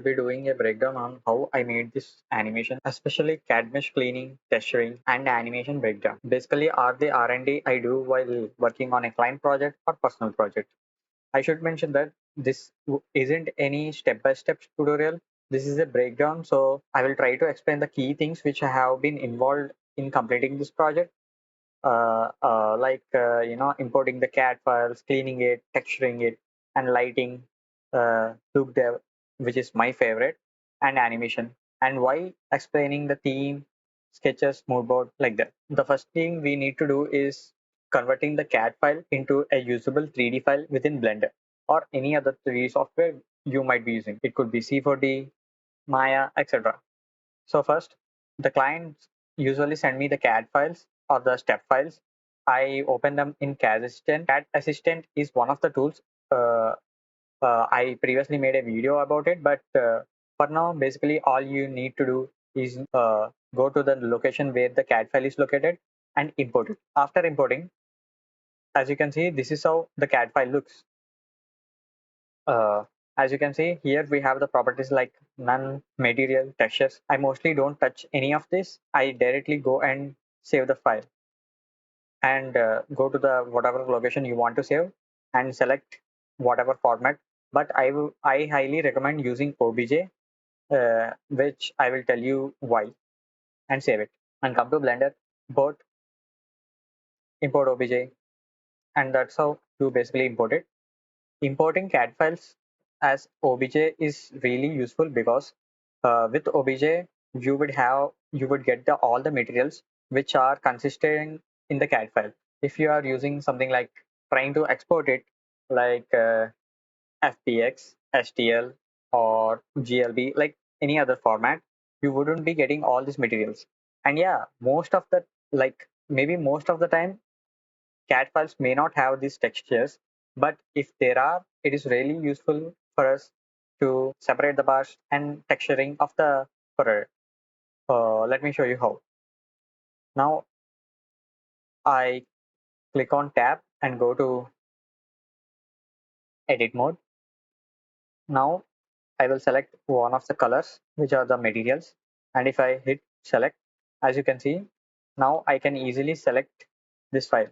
Be doing a breakdown on how I made this animation, especially CAD mesh cleaning, texturing, and animation breakdown. Basically, are the R&D I do while working on a client project or personal project. I should mention that this isn't any step-by-step tutorial. This is a breakdown, so I will try to explain the key things which have been involved in completing this project, importing the CAD files, cleaning it, texturing it, and lighting, look dev, which is my favorite, and animation, and why explaining the theme, sketches, moodboard like that. The first thing we need to do is converting the CAD file into a usable 3D file within Blender or any other 3D software you might be using. It could be C4D, Maya, etc. So first, the clients usually send me the CAD files or the step files. I open them in CAD Assistant. CAD Assistant is one of the tools. Uh, I previously made a video about it, but for now, basically all you need to do is go to the location where the CAD file is located and import it. After importing, as you can see, this is how the CAD file looks. Uh, as you can see here, we have the properties like none, material, textures. I mostly don't touch any of this. I directly go and save the file and go to the whatever location you want to save and select whatever format. But I highly recommend using OBJ, which I will tell you why, and save it. And come to Blender, import OBJ, and that's how you basically import it. Importing CAD files as OBJ is really useful because with OBJ you would get all the materials which are consistent in the CAD file. If you are using something like trying to export it like FBX, STL, or GLB, like any other format, you wouldn't be getting all these materials. And yeah, most of the maybe most of the time CAD files may not have these textures, but if there are, it is really useful for us to separate the bars and texturing of the furrow. Let me show you how. Now I click on tab and go to edit mode. Now I will select one of the colors, which are the materials. And if I hit select, as you can see, now I can easily select this file.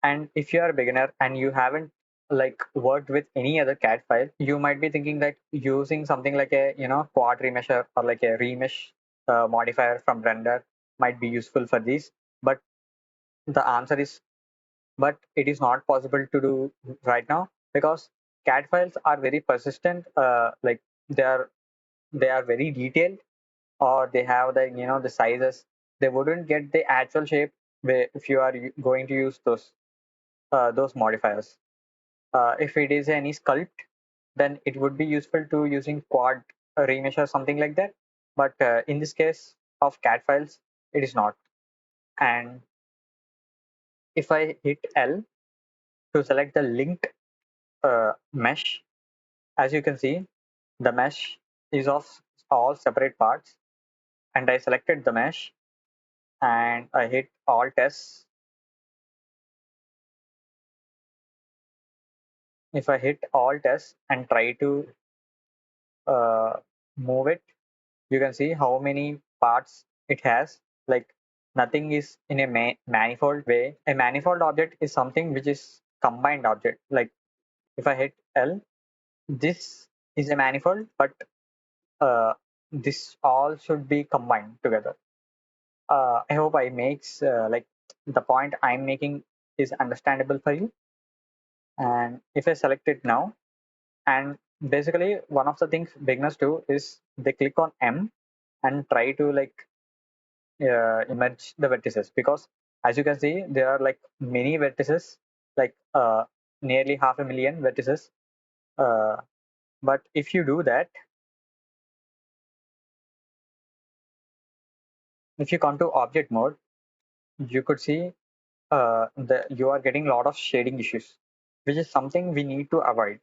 And if you are a beginner and you haven't worked with any other CAD file, you might be thinking that using something like a quad remesher or like a remesh modifier from Blender might be useful for this. But the answer is, but it is not possible to do right now because CAD files are very persistent. They are they are very detailed, or they have the the sizes. They wouldn't get the actual shape if you are going to use those modifiers. If it is any sculpt, then it would be useful to using quad remesh or something like that. But in this case of CAD files, it is not. And if I hit L to select the linked mesh, as you can see, the mesh is of all separate parts. And I selected the mesh and I hit Alt S. If I hit Alt S and try to uh, move it, you can see how many parts it has. Like nothing is in a manifold way. A manifold object is something which is combined object. Like if I hit L, this is a manifold, but uh, this all should be combined together. I hope I makes the point I'm making is understandable for you. And if I select it now, and basically one of the things beginners do is they click on M and try to merge the vertices, because as you can see there are like many vertices, like nearly 500,000 vertices. uh, but if you do that, if you come to object mode, you could see you are getting a lot of shading issues, which is something we need to avoid.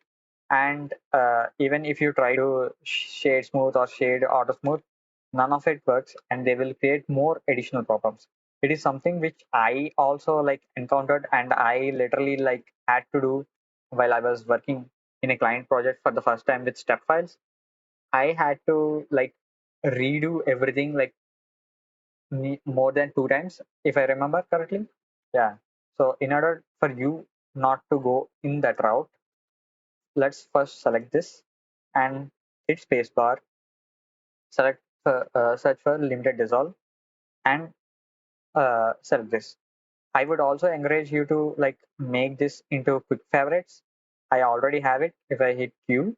And even if you try to shade smooth or shade auto smooth, none of it works, and they will create more additional problems. It is something which I also like encountered, and I literally like had to do while I was working in a client project for the first time with step files. I had to like redo everything like more than 2 times, if I remember correctly. Yeah. So in order for you not to go in that route, let's first select this and hit spacebar, select search for limited dissolve, and select this. I would also encourage you to like make this into quick favorites. I already have it. If I hit Q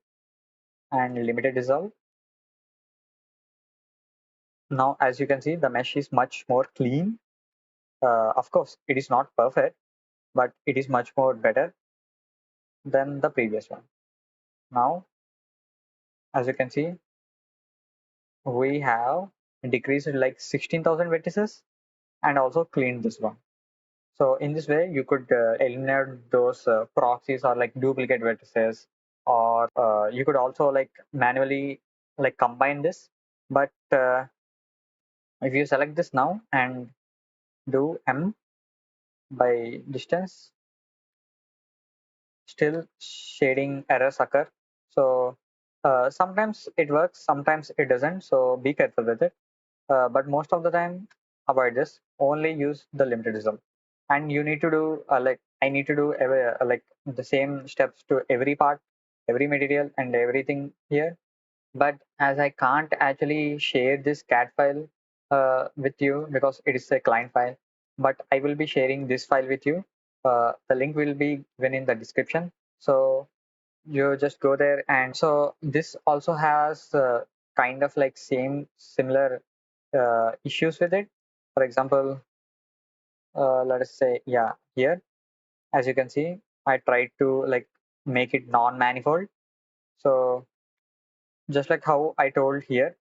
and limited dissolve, now as you can see, the mesh is much more clean. Of course, it is not perfect, but it is much more better than the previous one. Now, as you can see, we have decreased like 16,000 vertices and also cleaned this one. So in this way, you could eliminate those proxies or like duplicate vertices, or you could also like manually like combine this. But if you select this now and do M by distance, still shading errors occur. So sometimes it works, sometimes it doesn't. So be careful with it. But most of the time, avoid this. Only use the limited result. And you need to do like I need to do like the same steps to every part, every material, and everything here. But as I can't actually share this CAD file with you because it is a client file, but I will be sharing this file with you. The link will be given in the description. So you just go there, and so this also has kind of like same similar issues with it. For example, let us say, yeah, here, as you can see, I tried to like make it non-manifold. So just like how I told here,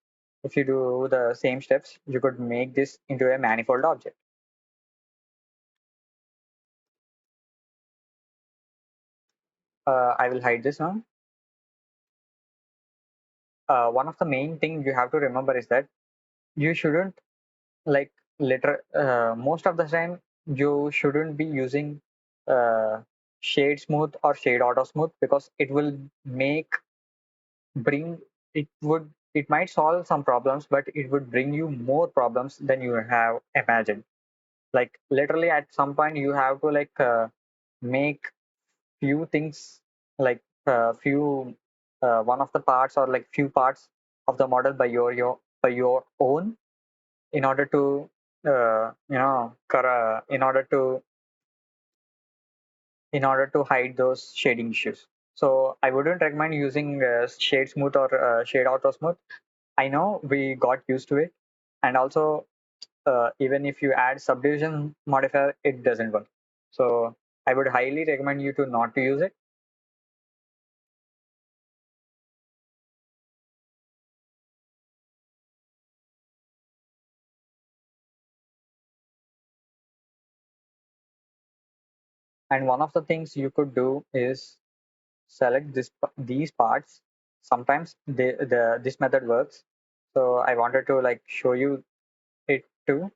if you do the same steps, you could make this into a manifold object. I will hide this now. One of the main thing you have to remember is that you shouldn't like most of the time you shouldn't be using uh, shade smooth or shade auto smooth, because it will make bring it might solve some problems, but it would bring you more problems than you have imagined. Like literally at some point you have to like make few things like few one of the parts or like few parts of the model by your own, in order to hide those shading issues. So I wouldn't recommend using shade smooth or shade auto smooth. I know we got used to it, and also even if you add subdivision modifier, it doesn't work. So I would highly recommend you to not to use it. And one of the things you could do is select these parts. Sometimes this method works. So I wanted to like show you it too.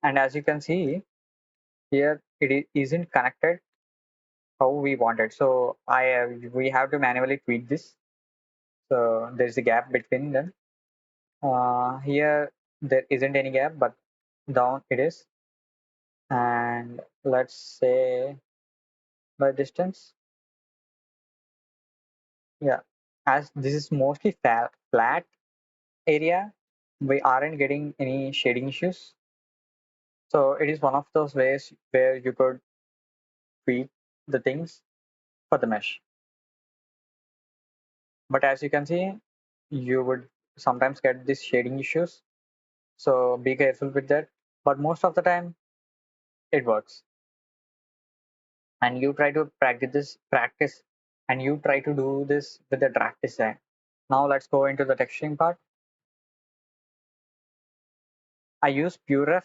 And as you can see here, isn't connected how we wanted. So we have to manually tweak this. So there's a gap between them. Here there isn't any gap, but down it is. And let's say by distance, yeah, as this is mostly flat area, we aren't getting any shading issues. So it is one of those ways where you could tweak the things for the mesh. But as you can see, you would sometimes get these shading issues. So be careful with that. But most of the time it works. And you try to practice, and you try to do this with the draft design. Now let's go into the texturing part. I use PureRef,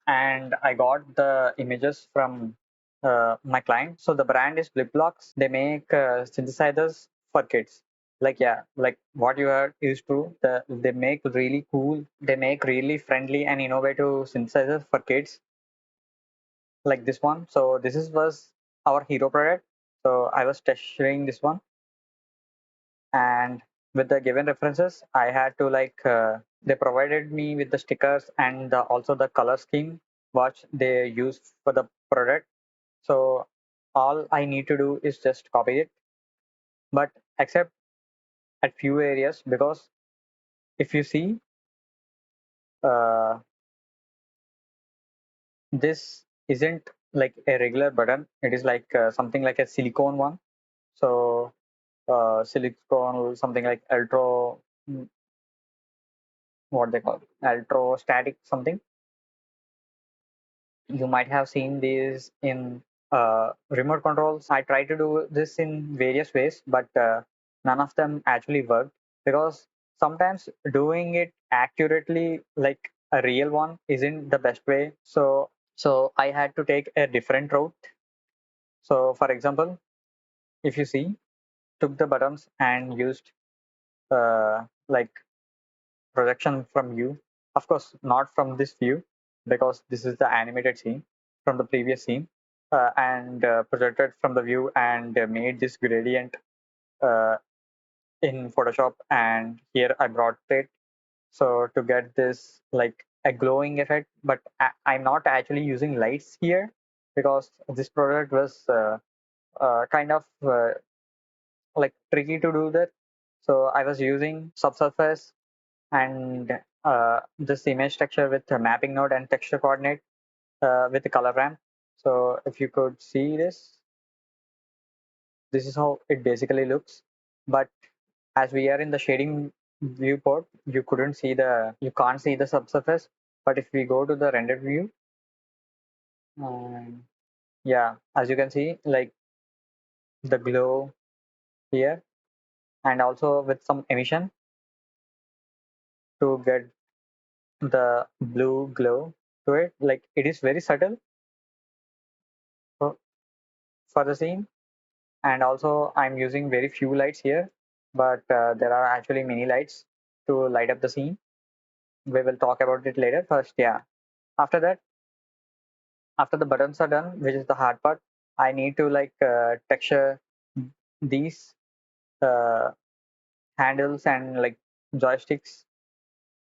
and I got the images from my client. So the brand is Flipblocks. They make synthesizers for kids. Like, yeah, like what you heard is true. They make really cool, they make really friendly and innovative synthesizers for kids, like this one. So this is was our hero product. So I was testing this one, and with the given references, I had to like they provided me with the stickers and also the color scheme what they use for the product. So all I need to do is just copy it, but except at few areas, because if you see, uh, this isn't like a regular button. It is like something like a silicone one. So silicone, something like ultra, what they call electrostatic something. You might have seen these in remote controls. I try to do this in various ways, but none of them actually worked, because sometimes doing it accurately, like a real one, isn't the best way. So I had to take a different route. So for example, if you see, took the buttons and used like projection from view. Of course, not from this view, because this is the animated scene from the previous scene, and projected from the view and made this gradient uh, in Photoshop. And here I brought it so to get this like a glowing effect. But I'm not actually using lights here, because this product was kind of like tricky to do that. So I was using subsurface and this image texture with a mapping node and texture coordinate with the color ramp. So if you could see this, this is how it basically looks. But as we are in the shading viewport, you can't see the subsurface. But if we go to the rendered view, um, yeah, as you can see, like the glow here, and also with some emission to get the blue glow to it. Like it is very subtle for for the scene. And also I'm using very few lights here, but there are actually many lights to light up the scene. We will talk about it later. First, yeah, after that, after the buttons are done, which is the hard part, I need to like texture these uh, handles and like joysticks.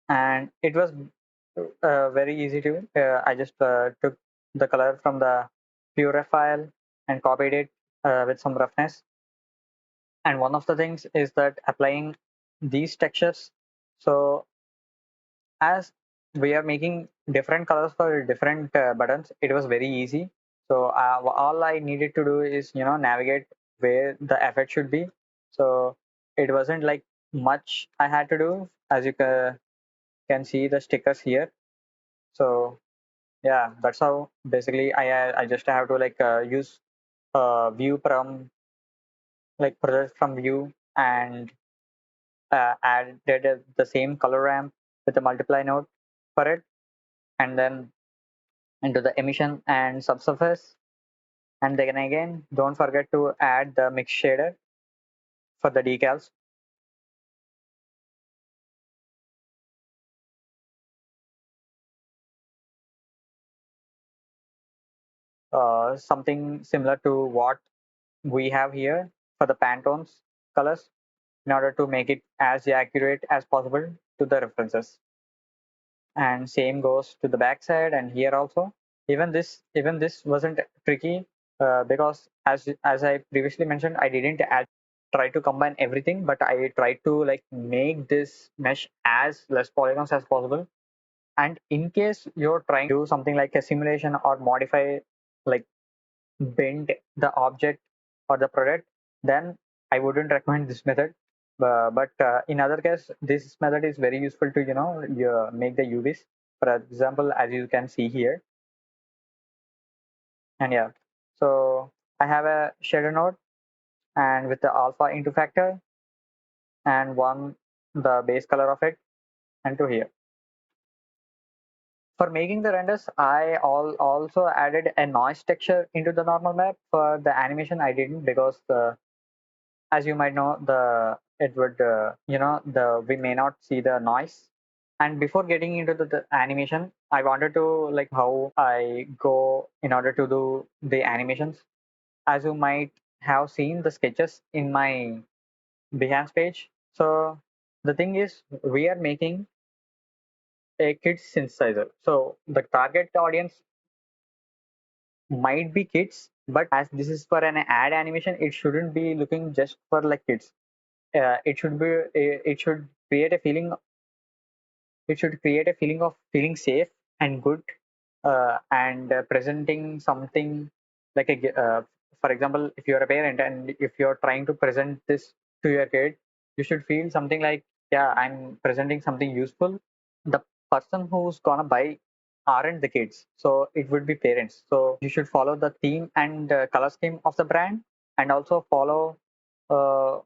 And it was very easy to I just took the color from the pure file and copied it with some roughness. And one of the things is that applying these textures. So as we are making different colors for different buttons, it was very easy. So all I needed to do is, navigate where the effect should be. So it wasn't like much I had to do, as you can see the stickers here. So yeah, that's how basically I just have to like use view from like project from view, and added the same color ramp with a multiply node for it, and then into the emission and subsurface. And then again, don't forget to add the mix shader for the decals. Something similar to what we have here for the Pantones colors, in order to make it as accurate as possible to the references. And same goes to the backside and here also. Even this wasn't tricky, because as I previously mentioned, I didn't try to combine everything, but I tried to like make this mesh as less polygons as possible. And in case you're trying to do something like a simulation or modify, like bend the object or the product, then I wouldn't recommend this method. But in other case, this method is very useful to you make the UVs. For example, as you can see here, and yeah, so I have a shader node and with the alpha into factor and one the base color of it and to here. For making the renders, I also added a noise texture into the normal map. For the animation, I didn't, because as you might know, the it would the we may not see the noise. And before getting into the animation, I wanted to like how I go in order to do the animations. As you might have seen the sketches in my Behance page. So the thing is, we are making a kids synthesizer. So the target audience might be kids, but as this is for an ad animation, it shouldn't be looking just for like kids. It should be, it should create a feeling, it should create a feeling of feeling safe and good, and presenting something like for example, if you're a parent and if you're trying to present this to your kid, you should feel something like, yeah, I'm presenting something useful. The person who's gonna buy aren't the kids, so it would be parents. So you should follow the theme and color scheme of the brand, and also follow uh,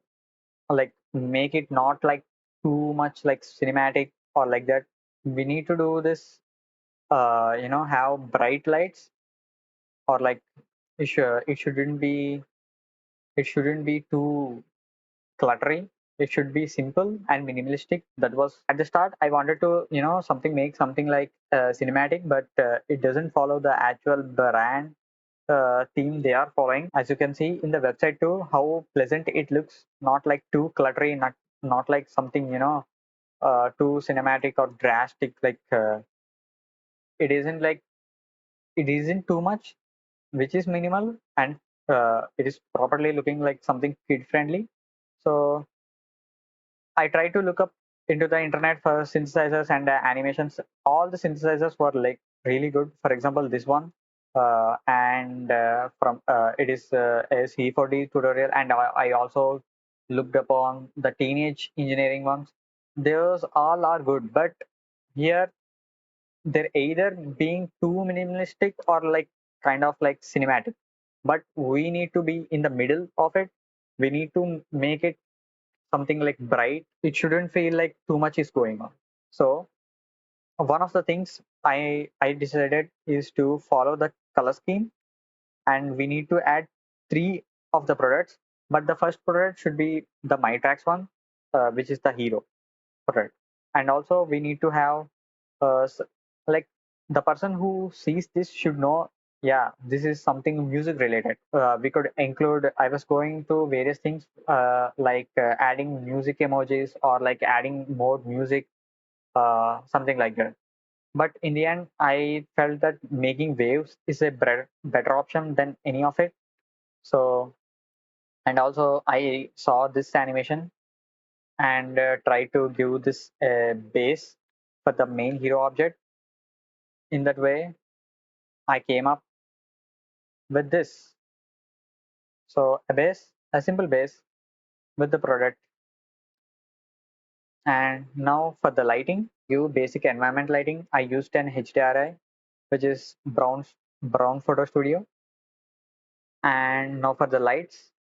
like make it not like too much like cinematic or like that. We need to do this, have bright lights, or like it shouldn't be too cluttery. It should be simple and minimalistic. That was at the start. I wanted to, make something like cinematic, but it doesn't follow the actual brand theme they are following. As you can see in the website too, how pleasant it looks. Not like too cluttery, not like something too cinematic or drastic. Like it isn't like it isn't too much, which is minimal, and it is properly looking like something kid friendly. So I tried to look up into the internet for synthesizers and animations. All the synthesizers were like really good. For example, this one, and from it is a C4D tutorial, and I also looked upon the teenage engineering ones. Those all are good, but here they're either being too minimalistic or like kind of like cinematic. But we need to be in the middle of it. We need to make it something like bright. It shouldn't feel like too much is going on. So one of the things I decided is to follow the color scheme, and we need to add three of the products. But the first product should be the MyTrax one, which is the hero product. And also we need to have like the person who sees this should know, yeah, this is something music related. We could include, I was going to various things, like adding music emojis or like adding more music, something like that. But in the end, I felt that making waves is a better option than any of it. So, and also I saw this animation and tried to give this base for the main hero object. In that way, I came up with this. So a simple base with the product. And now for the lighting, give basic environment lighting. I used an HDRI, which is brown photo studio. And now for the lights,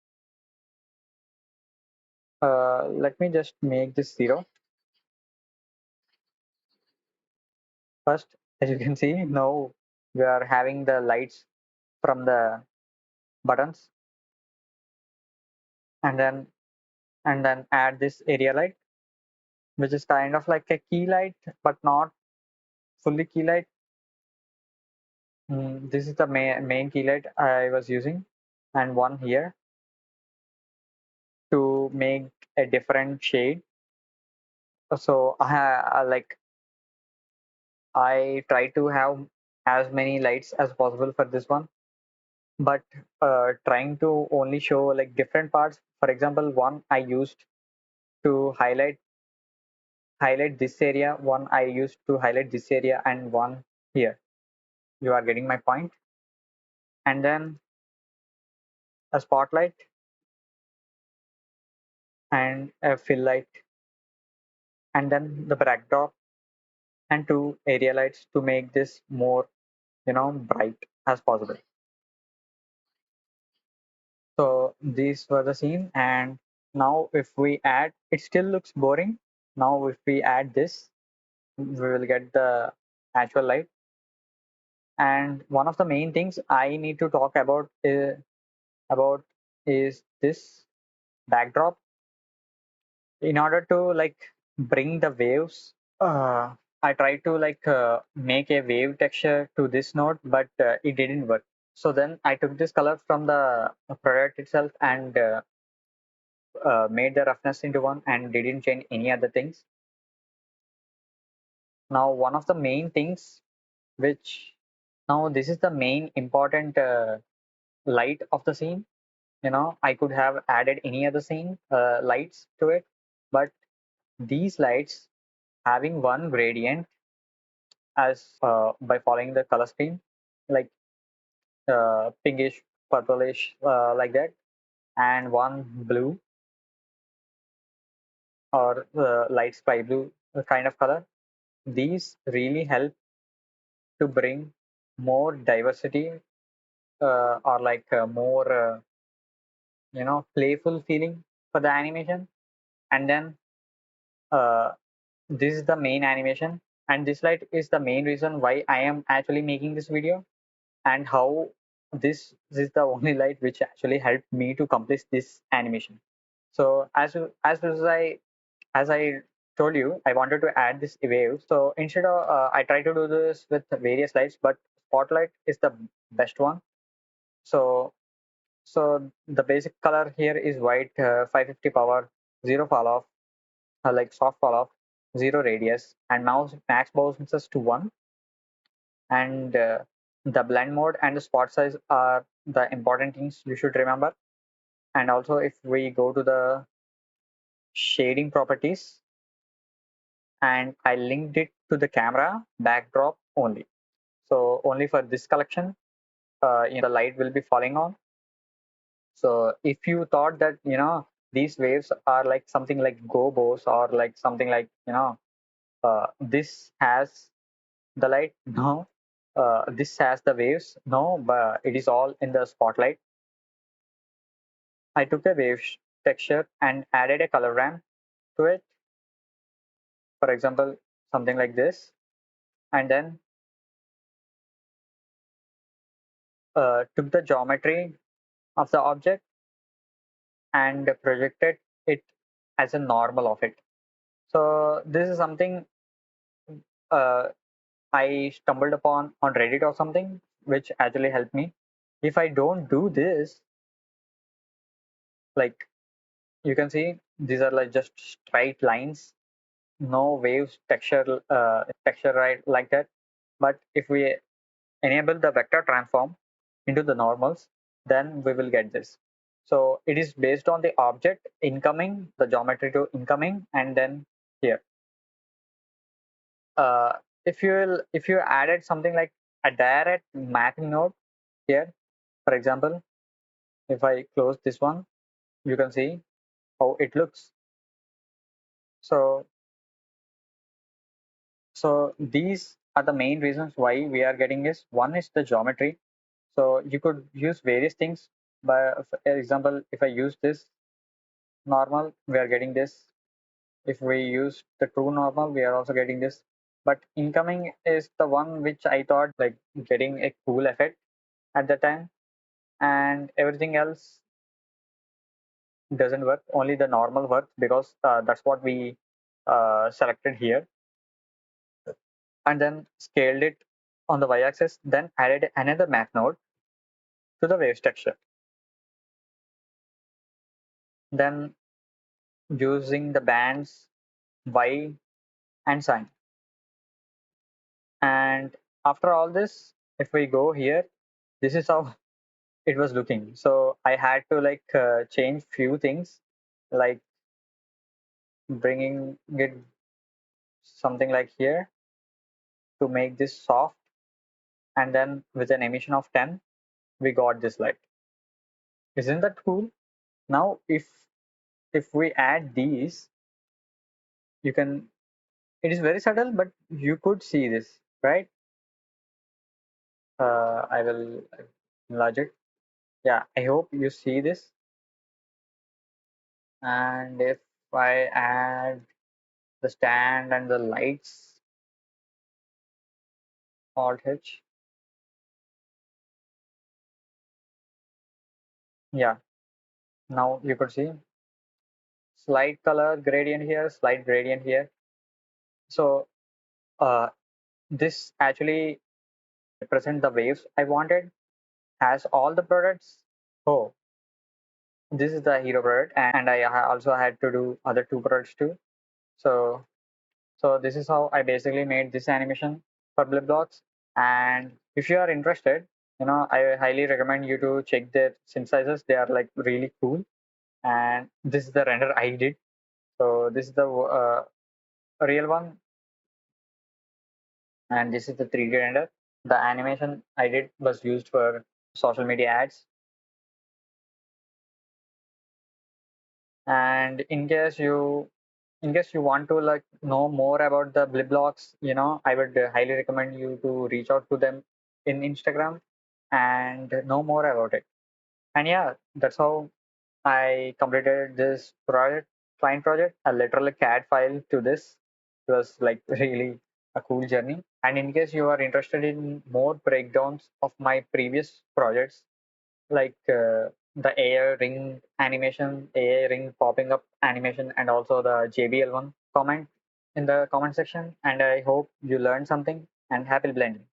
let me just make this 0 first. As you can see, now we are having the lights from the buttons, and then add this area light, which is kind of like a key light, but not fully key light. This is the main key light I was using, and one here to make a different shade. So I try to have as many lights as possible for this one, but trying to only show like different parts. For example, one I used to highlight this area, one I used to highlight this area, and one here. You are getting my point. And then a spotlight and a fill light, and then the backdrop and two area lights to make this more, bright as possible. So these were the scene, and now if we add, it still looks boring. Now if we add this, we will get the actual light. And one of the main things I need to talk about is this backdrop. In order to like bring the waves, I tried to like make a wave texture to this node, but it didn't work. So then I took this color from the product itself and made the roughness into one and didn't change any other things. Now one of the main things which now this is the main important light of the scene. I could have added any other scene lights to it, but these lights having one gradient as by following the color scheme, like pinkish, purplish, like that, and one blue or light sky blue kind of color. These really help to bring more diversity or like more playful feeling for the animation. And then uh, this is the main animation, and this light is the main reason why I am actually making this video, and how this is the only light which actually helped me to complete this animation. So as I told you, I wanted to add this wave. So instead of I try to do this with various lights, but spotlight is the best one. So so the basic color here is white, 550 power, zero fall off, like soft fall off, zero radius, and mouse max bounces to one. And the blend mode and the spot size are the important things you should remember. And also, if we go to the shading properties, and I linked it to the camera backdrop only. So only for this collection, the light will be falling on. So if you thought that these waves are like something like gobos or like something like this has the light, no. This has the waves, no, but it is all in the spotlight. I took a texture and added a color ramp to it, for example, something like this, and then took the geometry of the object and projected it as a normal of it. So this is something uh, I stumbled upon on Reddit or something, which actually helped me. If I don't do this, like you can see, these are like just straight lines, no waves texture right like that. But if we enable the vector transform into the normals, then we will get this. So it is based on the object incoming, the geometry to incoming, and then here. Uh, if you added something like a direct mapping node here, for example, if I close this one, you can see how it looks. So these are the main reasons why we are getting this. One is the geometry. So you could use various things. By for example, if I use this normal, we are getting this. If we use the true normal, we are also getting this. But incoming is the one which I thought like getting a cool effect at the time, and everything else doesn't work. Only the normal works because that's what we selected here, and then scaled it on the y-axis. Then added another map node to the waves texture. Then using the bands y and sine. And after all this, if we go here, this is how it was looking. So I had to like change few things, like bringing it something like here to make this soft, and then with an emission of 10 we got this light. Isn't that cool? Now if we add these, you can, it is very subtle, but you could see this, right? I will enlarge it. Yeah, I hope you see this. And if I add the stand and the lights, alt H, yeah, now you could see. slight color gradient here, slight gradient here. So uh, this actually represent the waves I wanted. Has all the products. Oh, this is the hero product, and I also had to do other two products too. So this is how I basically made this animation for blip blocks. And if you are interested, I highly recommend you to check their synthesizers. They are like really cool. And this is the render I did. So this is the real one, and this is the 3D render. The animation I did was used for social media ads. And in case you want to like know more about the blip blocks, I would highly recommend you to reach out to them in Instagram and know more about it. And yeah, that's how I completed this project, client project, a literal CAD file to this. It was like really a cool journey. And in case you are interested in more breakdowns of my previous projects, like the AI ring animation, AI ring popping up animation, and also the JBL one, comment in the comment section. And I hope you learned something, and happy blending.